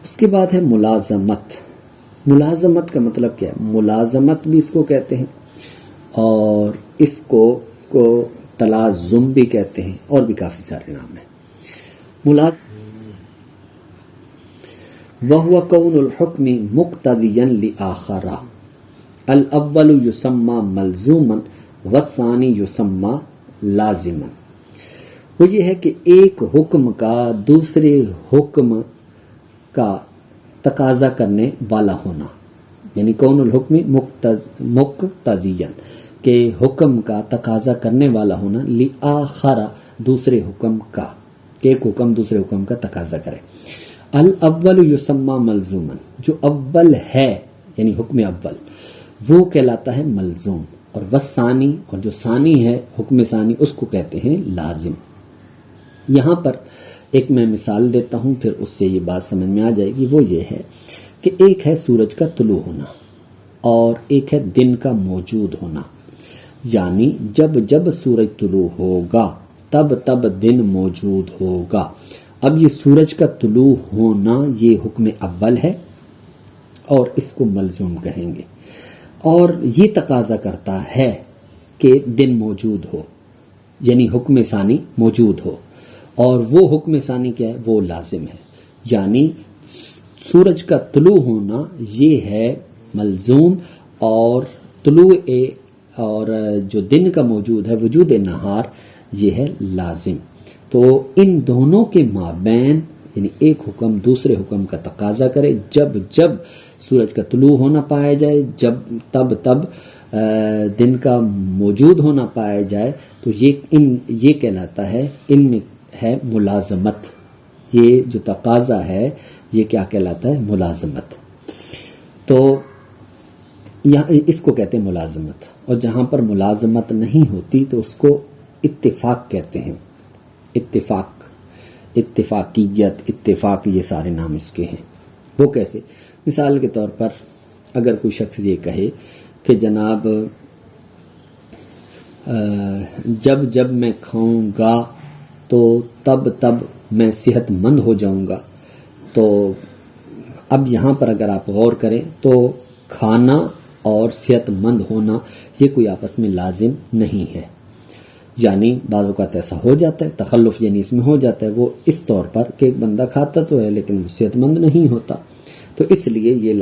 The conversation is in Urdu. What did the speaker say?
اس کے بعد ہے ملازمت. ملازمت کا مطلب کیا ہے؟ ملازمت بھی اس کو کہتے ہیں اور اس کو تلازم بھی کہتے ہیں اور بھی کافی سارے نام ہیں. وَهُوَ كَوْنُ الْحُكْمِ مُقْتَضِيًا لِآخَرَ الْأَوَّلُ يُسَمَّى مَلْزُومًا وَالثَّانِي يُسَمَّى لَازِمًا. وہ یہ ہے کہ ایک حکم کا دوسرے حکم کا تقاضا کرنے والا ہونا، یعنی کون الحکم مقتضیاً کہ حکم کا تقاضا کرنے والا ہونا، لآخر دوسرے حکم کا، کہ ایک حکم دوسرے حکم کا تقاضا کرے. الاول یسمى ملزوما، جو اول ہے یعنی حکم اول وہ کہلاتا ہے ملزوم، اور والثانی، اور جو ثانی ہے حکم ثانی اس کو کہتے ہیں لازم. یہاں پر ایک میں مثال دیتا ہوں پھر اس سے یہ بات سمجھ میں آ جائے گی. وہ یہ ہے کہ ایک ہے سورج کا طلوع ہونا اور ایک ہے دن کا موجود ہونا، یعنی جب جب سورج طلوع ہوگا تب تب دن موجود ہوگا. اب یہ سورج کا طلوع ہونا یہ حکم اول ہے اور اس کو ملزوم کہیں گے، اور یہ تقاضا کرتا ہے کہ دن موجود ہو، یعنی حکم ثانی موجود ہو، اور وہ حکم ثانی کیا ہے؟ وہ لازم ہے. یعنی سورج کا طلوع ہونا یہ ہے ملزوم، اور طلوع اور جو دن کا موجود ہے وجود نہار یہ ہے لازم. تو ان دونوں کے مابین یعنی ایک حکم دوسرے حکم کا تقاضا کرے، جب جب سورج کا طلوع ہونا پایا جائے، جب تب تب دن کا موجود ہونا پایا جائے، تو یہ کہلاتا ہے، ان میں ہے ملازمت. یہ جو تقاضا ہے یہ کیا کہلاتا ہے؟ ملازمت. تو یہاں اس کو کہتے ہیں ملازمت. اور جہاں پر ملازمت نہیں ہوتی تو اس کو اتفاق کہتے ہیں. اتفاق، اتفاقیت، اتفاق، یہ سارے نام اس کے ہیں. وہ کیسے؟ مثال کے طور پر اگر کوئی شخص یہ کہے کہ جناب جب جب میں کھاؤں گا تو تب تب میں صحت مند ہو جاؤں گا. تو اب یہاں پر اگر آپ غور کریں تو کھانا اور صحت مند ہونا یہ کوئی آپس میں لازم نہیں ہے. یعنی بعض اوقات ایسا ہو جاتا ہے، تخلف یعنی اس میں ہو جاتا ہے، وہ اس طور پر کہ ایک بندہ کھاتا تو ہے لیکن وہ صحت مند نہیں ہوتا. تو اس لیے یہ